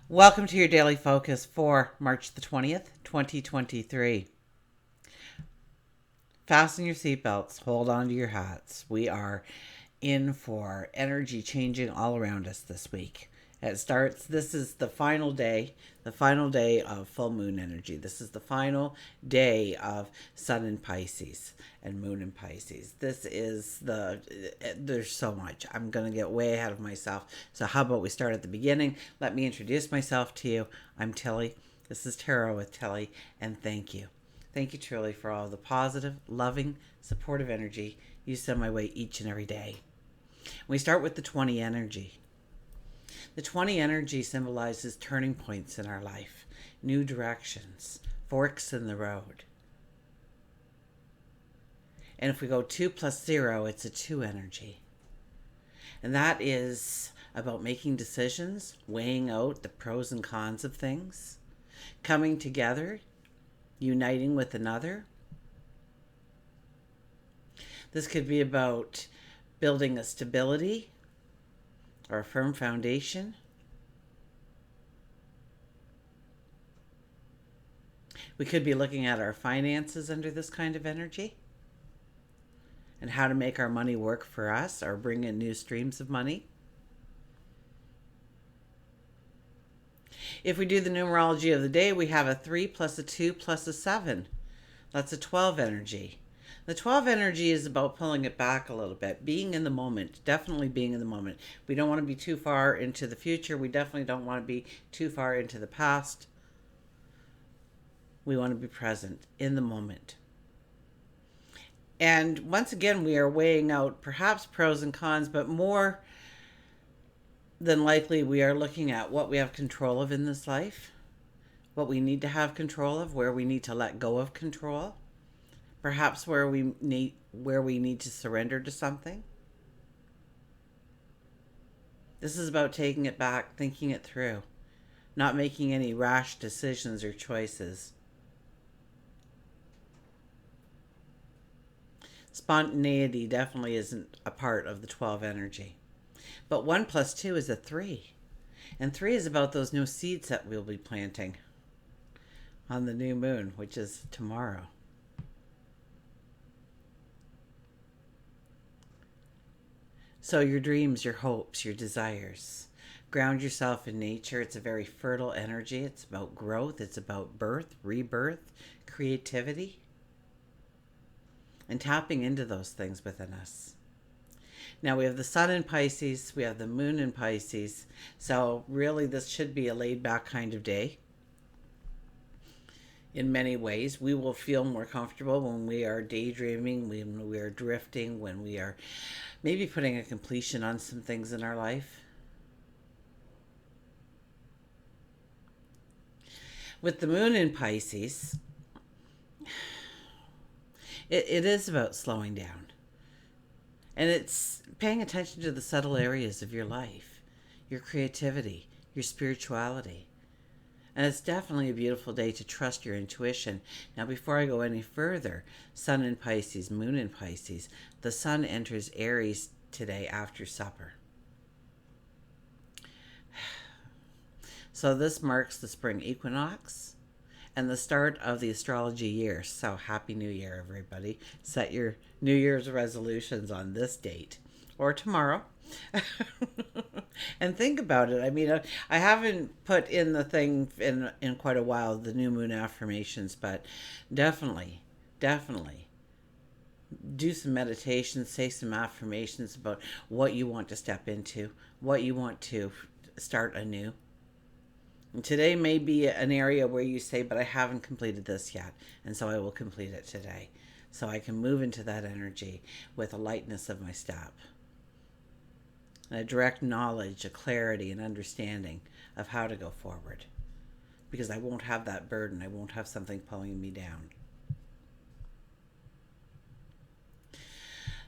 Welcome to your daily focus for March the 20th, 2023. Fasten your seatbelts, hold on to your hats. We are in for energy changing all around us this week. This is the final day of full moon energy. This is the final day of Sun in Pisces and Moon in Pisces. There's so much. I'm going to get way ahead of myself. So how about we start at the beginning? Let me introduce myself to you. I'm Tilly. This is Tarot with Tilly, and thank you. Thank you truly for all the positive, loving, supportive energy you send my way each and every day. We start with the 20 energy. The 20 energy symbolizes turning points in our life, new directions, forks in the road. And if we go 2 plus 0, it's a 2 energy. And that is about making decisions, weighing out the pros and cons of things, coming together, uniting with another. This could be about building a stability or a firm foundation. We could be looking at our finances under this kind of energy and how to make our money work for us or bring in new streams of money. If we do the numerology of the day, we have a 3 plus a 2 plus a 7. That's a 12 energy. The 12 energy is about pulling it back a little bit, being in the moment, definitely being in the moment. We don't want to be too far into the future. We definitely don't want to be too far into the past. We want to be present in the moment. And once again, we are weighing out perhaps pros and cons, but more than likely we are looking at what we have control of in this life, what we need to have control of, where we need to let go of control. Perhaps where we need to surrender to something. This is about taking it back, thinking it through, not making any rash decisions or choices. Spontaneity definitely isn't a part of the 12 energy. But 1 plus 2 is a 3. And 3 is about those new seeds that we'll be planting on the new moon, which is tomorrow. So your dreams, your hopes, your desires. Ground yourself in nature. It's a very fertile energy. It's about growth. It's about birth, rebirth, creativity, and tapping into those things within us. Now we have the Sun in Pisces. We have the Moon in Pisces. So really this should be a laid back kind of day. In many ways, we will feel more comfortable when we are daydreaming, when we are drifting, when we are maybe putting a completion on some things in our life. With the Moon in Pisces, it is about slowing down. And it's paying attention to the subtle areas of your life, your creativity, your spirituality. And it's definitely a beautiful day to trust your intuition. Now, before I go any further, Sun in Pisces, Moon in Pisces, the Sun enters Aries today after supper. So this marks the spring equinox and the start of the astrology year. So happy New Year, everybody. Set your New Year's resolutions on this date or tomorrow. And think about it. I mean, I haven't put in the thing in quite a while, the new Moon Affirmations, but definitely do some meditation, say some affirmations about what you want to step into, what you want to start anew. And today may be an area where you say, but I haven't completed this yet, and so I will complete it today. So I can move into that energy with a lightness of my step. A direct knowledge, a clarity, and understanding of how to go forward. Because I won't have that burden. I won't have something pulling me down.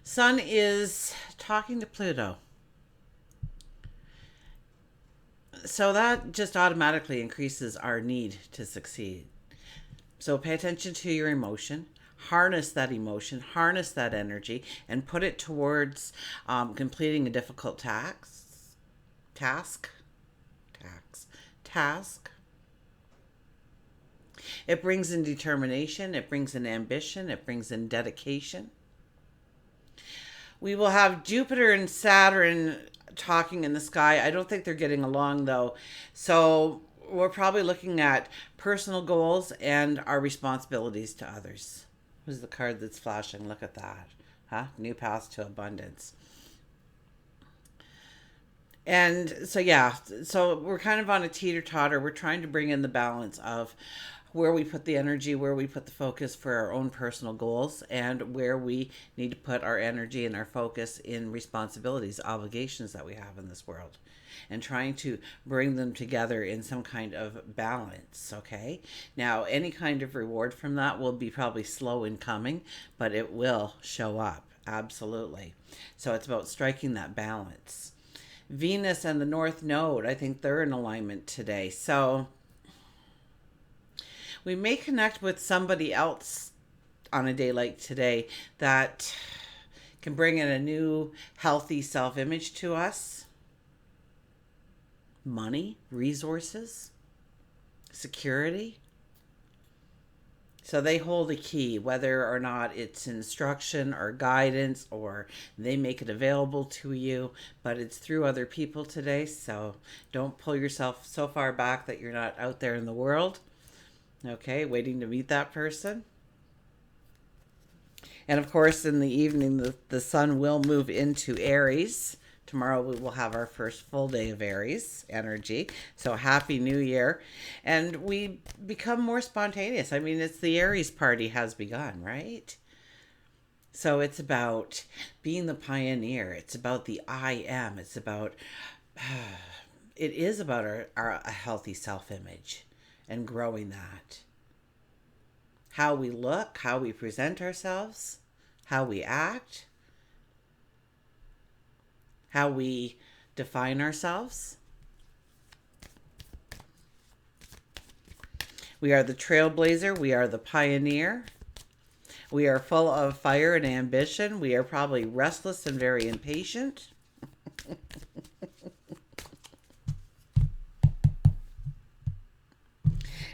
Sun is talking to Pluto. So that just automatically increases our need to succeed. So pay attention to your emotion. Harness that emotion, harness that energy, and put it towards completing a difficult task, task. It brings in determination. It brings in ambition. It brings in dedication. We will have Jupiter and Saturn talking in the sky. I don't think they're getting along though. So we're probably looking at personal goals and our responsibilities to others. Who's the card that's flashing? Look at that. Huh? New path to abundance. And so, yeah, so we're kind of on a teeter-totter. We're trying to bring in the balance of where we put the energy, where we put the focus for our own personal goals, and where we need to put our energy and our focus in responsibilities, obligations that we have in this world, and trying to bring them together in some kind of balance. Okay, now any kind of reward from that will be probably slow in coming, but it will show up, absolutely. So it's about striking that balance. Venus and the North Node, I think they're in alignment today. So we may connect with somebody else on a day like today that can bring in a new healthy self-image to us. Money, resources, security. So they hold a key, whether or not it's instruction or guidance or they make it available to you, but it's through other people today. So don't pull yourself so far back that you're not out there in the world. Okay, waiting to meet that person. And of course, in the evening, the sun will move into Aries. Tomorrow we will have our first full day of Aries energy. So happy New Year. And we become more spontaneous. I mean, it's the Aries party has begun, right? So it's about being the pioneer. It's about the I am. It's about, it is about our a healthy self-image and growing that. How we look, how we present ourselves, how we act, how we define ourselves. We are the trailblazer. We are the pioneer. We are full of fire and ambition. We are probably restless and very impatient.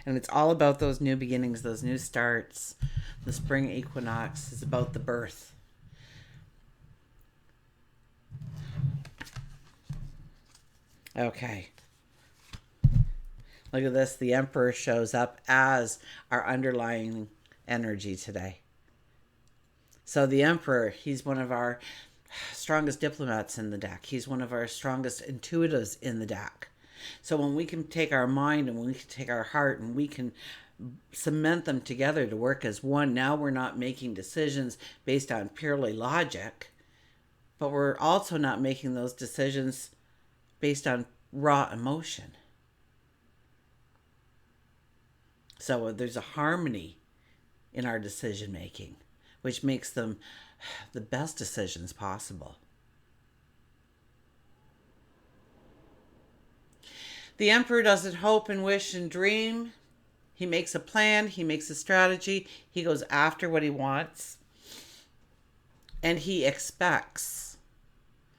And it's all about those new beginnings, those new starts. The spring equinox is about the birth. Okay. Look at this. The Emperor shows up as our underlying energy today. So the Emperor, he's one of our strongest diplomats in the deck. He's one of our strongest intuitives in the deck. So when we can take our mind and when we can take our heart and we can cement them together to work as one, now we're not making decisions based on purely logic, but we're also not making those decisions based on raw emotion. So there's a harmony in our decision making, which makes them the best decisions possible. The Emperor doesn't hope and wish and dream. He makes a plan. He makes a strategy. He goes after what he wants. And he expects.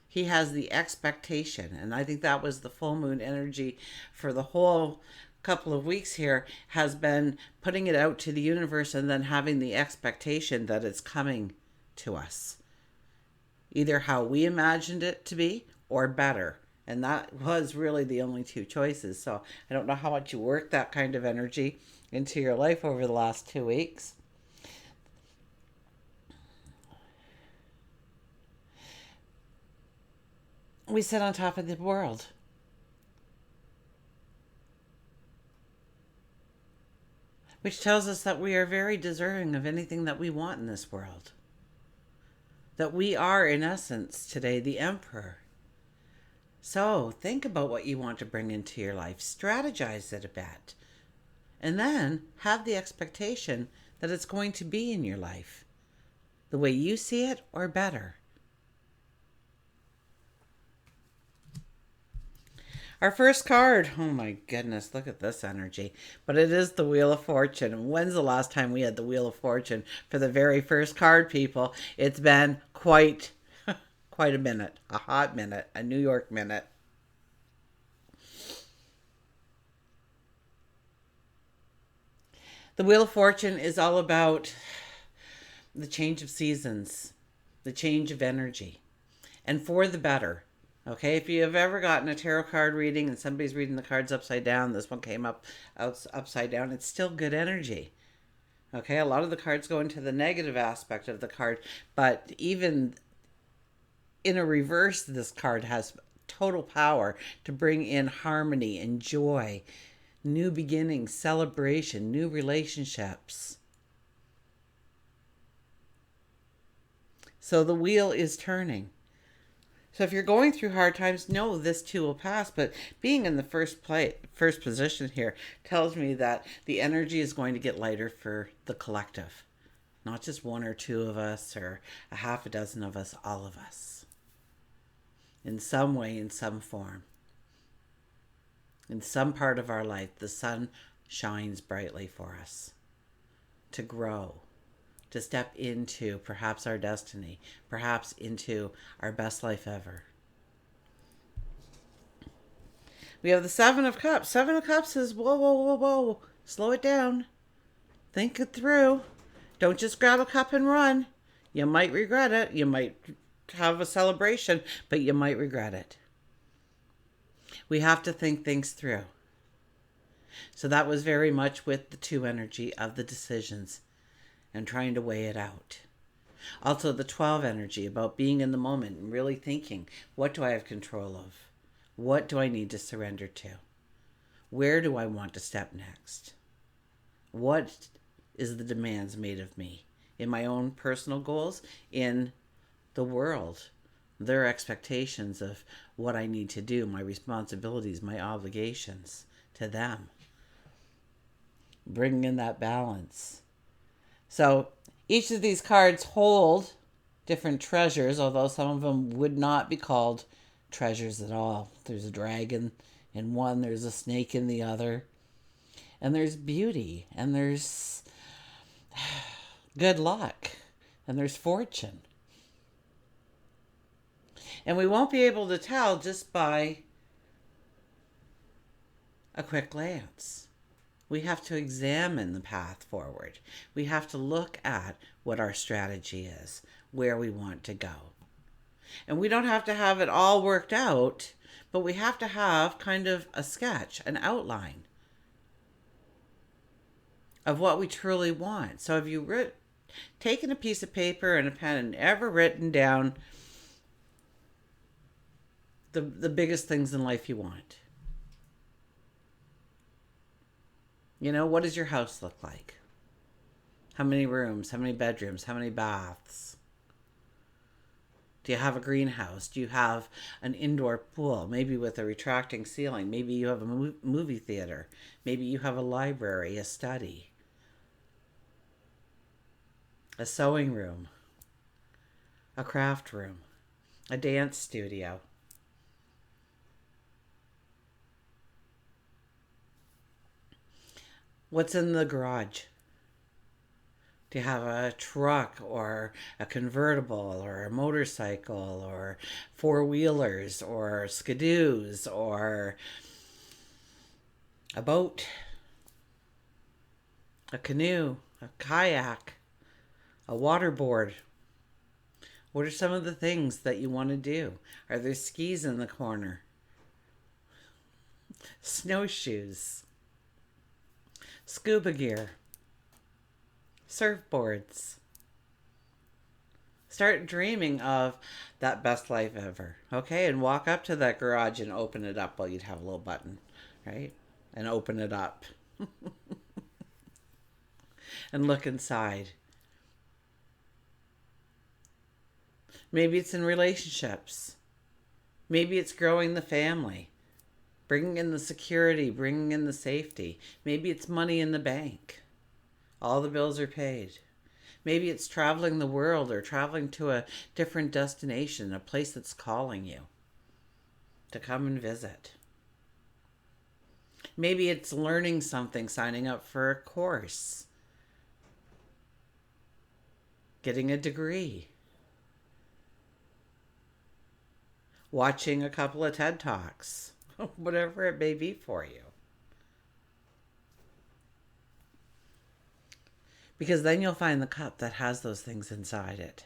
He has the expectation. And I think that was the full moon energy for the whole couple of weeks here, has been putting it out to the universe and then having the expectation that it's coming to us. Either how we imagined it to be or better. And that was really the only two choices. So I don't know how much you worked that kind of energy into your life over the last 2 weeks. We sit on top of the world. Which tells us that we are very deserving of anything that we want in this world. That we are, in essence, today, the Emperor. So think about what you want to bring into your life. Strategize it a bit. And then have the expectation that it's going to be in your life the way you see it or better. Our first card. Oh my goodness, look at this energy. But it is the Wheel of Fortune. And when's the last time we had the Wheel of Fortune for the very first card, people? It's been quite a minute, a hot minute, a New York minute. The Wheel of Fortune is all about the change of seasons, the change of energy, and for the better. Okay, if you have ever gotten a tarot card reading and somebody's reading the cards upside down, this one came up upside down, it's still good energy. Okay, a lot of the cards go into the negative aspect of the card, but even in a reverse, this card has total power to bring in harmony and joy, new beginnings, celebration, new relationships. So the wheel is turning. So if you're going through hard times, no, this too will pass. But being in the first position here tells me that the energy is going to get lighter for the collective. Not just one or two of us or a half a dozen of us, all of us. In some way, in some form. In some part of our life, the sun shines brightly for us to grow, to step into perhaps our destiny, perhaps into our best life ever. We have the Seven of Cups. Seven of Cups is whoa, whoa, whoa, whoa. Slow it down. Think it through. Don't just grab a cup and run. You might regret it. You might have a celebration, but you might regret it. We have to think things through. So that was very much with the two energy of the decisions and trying to weigh it out. Also the 12 energy about being in the moment and really thinking, what do I have control of? What do I need to surrender to? Where do I want to step next? What is the demands made of me in my own personal goals, in the world, their expectations of what I need to do, my responsibilities, my obligations to them. Bringing in that balance. So each of these cards hold different treasures, although some of them would not be called treasures at all. There's a dragon in one, there's a snake in the other, and there's beauty, and there's good luck, and there's fortune. And we won't be able to tell just by a quick glance. We have to examine the path forward. We have to look at what our strategy is, where we want to go. And we don't have to have it all worked out, but we have to have kind of a sketch, an outline of what we truly want. So have you taken a piece of paper and a pen and ever written down the biggest things in life you want? You know, what does your house look like? How many rooms? How many bedrooms? How many baths? Do you have a greenhouse? Do you have an indoor pool, maybe with a retracting ceiling? Maybe you have a movie theater. Maybe you have a library, a study, a sewing room, a craft room, a dance studio. What's in the garage? Do you have a truck or a convertible or a motorcycle or four-wheelers or skidoos or a boat, a canoe, a kayak, a waterboard? What are some of the things that you want to do? Are there skis in the corner? Snowshoes? Scuba gear? Surfboards? Start dreaming of that best life ever, okay? And walk up to that garage and open it up. Well, you'd have a little button, right? And open it up. And look inside. Maybe it's in relationships. Maybe it's growing the family. Bringing in the security, bringing in the safety. Maybe it's money in the bank. All the bills are paid. Maybe it's traveling the world or traveling to a different destination, a place that's calling you to come and visit. Maybe it's learning something, signing up for a course, getting a degree, watching a couple of TED Talks, whatever it may be for you. Because then you'll find the cup that has those things inside it.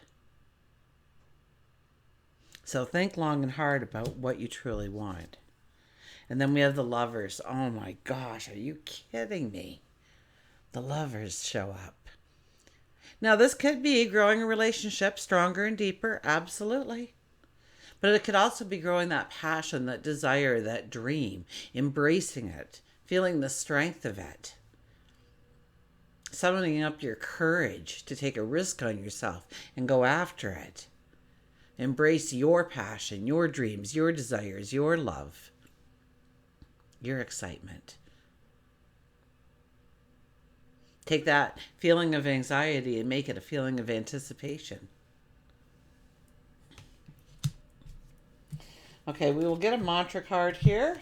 So think long and hard about what you truly want. And then we have the Lovers. Oh my gosh, are you kidding me? The Lovers show up. Now, this could be growing a relationship stronger and deeper, absolutely. But it could also be growing that passion, that desire, that dream, embracing it, feeling the strength of it, summoning up your courage to take a risk on yourself and go after it. Embrace your passion, your dreams, your desires, your love, your excitement. Take that feeling of anxiety and make it a feeling of anticipation. Okay, we will get a mantra card here.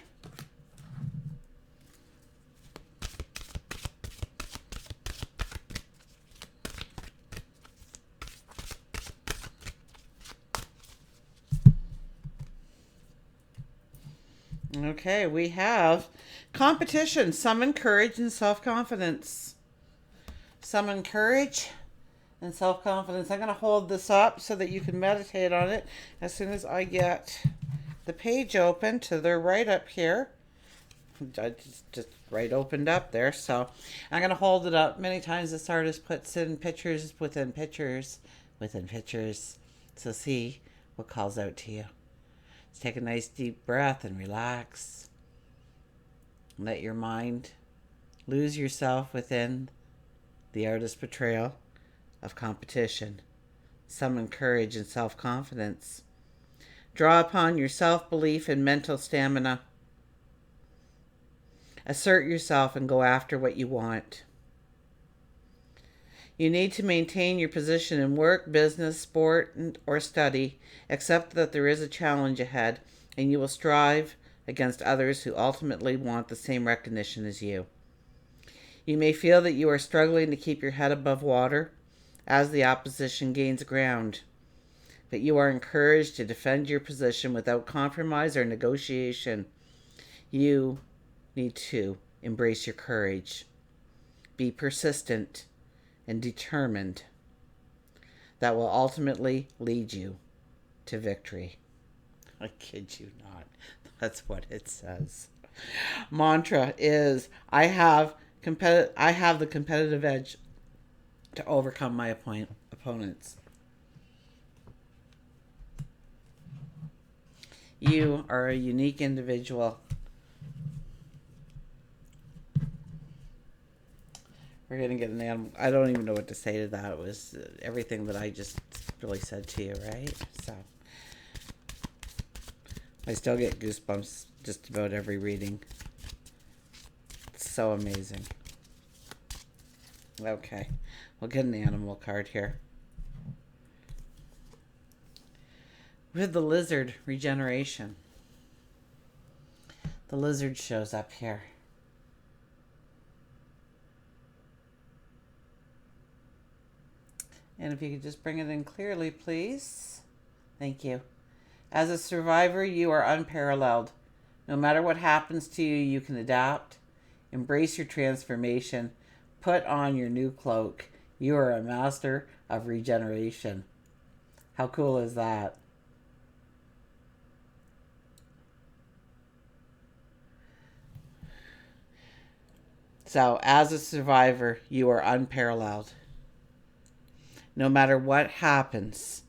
Okay, we have competition, summon courage and self-confidence. Summon courage and self-confidence. I'm going to hold this up so that you can meditate on it as soon as I get the page open to the right up here. I just right opened up there. So I'm going to hold it up. Many times this artist puts in pictures within pictures within pictures. So see what calls out to you. Just take a nice deep breath and relax. Let your mind lose yourself within the artist's portrayal of competition. Summon courage and self-confidence. Draw upon your self-belief and mental stamina. Assert yourself and go after what you want. You need to maintain your position in work, business, sport, or study. Accept that there is a challenge ahead, and you will strive against others who ultimately want the same recognition as you. You may feel that you are struggling to keep your head above water as the opposition gains ground, but you are encouraged to defend your position without compromise or negotiation. You need to embrace your courage. Be persistent and determined. That will ultimately lead you to victory. I kid you not. That's what it says. Mantra is, I have the competitive edge to overcome my opponents. You are a unique individual. We're going to get an animal. I don't even know what to say to that. It was everything that I just really said to you, right? So I still get goosebumps just about every reading. It's so amazing. Okay, we'll get an animal card here. With the lizard, regeneration. The lizard shows up here. And if you could just bring it in clearly, please. Thank you. As a survivor, you are unparalleled. No matter what happens to you, you can adapt. Embrace your transformation. Put on your new cloak. You are a master of regeneration. How cool is that? So, as a survivor, you are unparalleled. No matter what happens,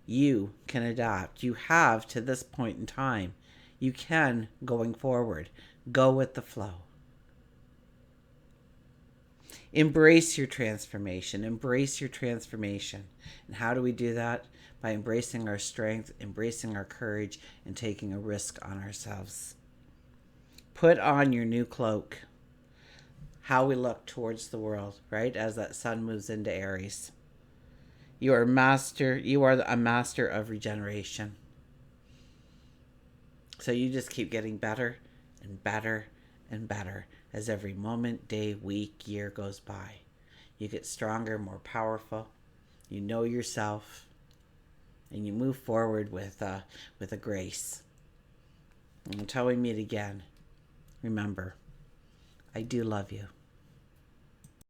you can adapt. You have to this point in time. You can going forward. Go with the flow. Embrace your transformation. Embrace your transformation. And how do we do that? By embracing our strength, embracing our courage, and taking a risk on ourselves. Put on your new cloak. How we look towards the world, right? As that sun moves into Aries. You are a master of regeneration. So you just keep getting better and better and better as every moment, day, week, year goes by. You get stronger, more powerful. You know yourself, and you move forward with a grace. And until we meet again, remember, I do love you.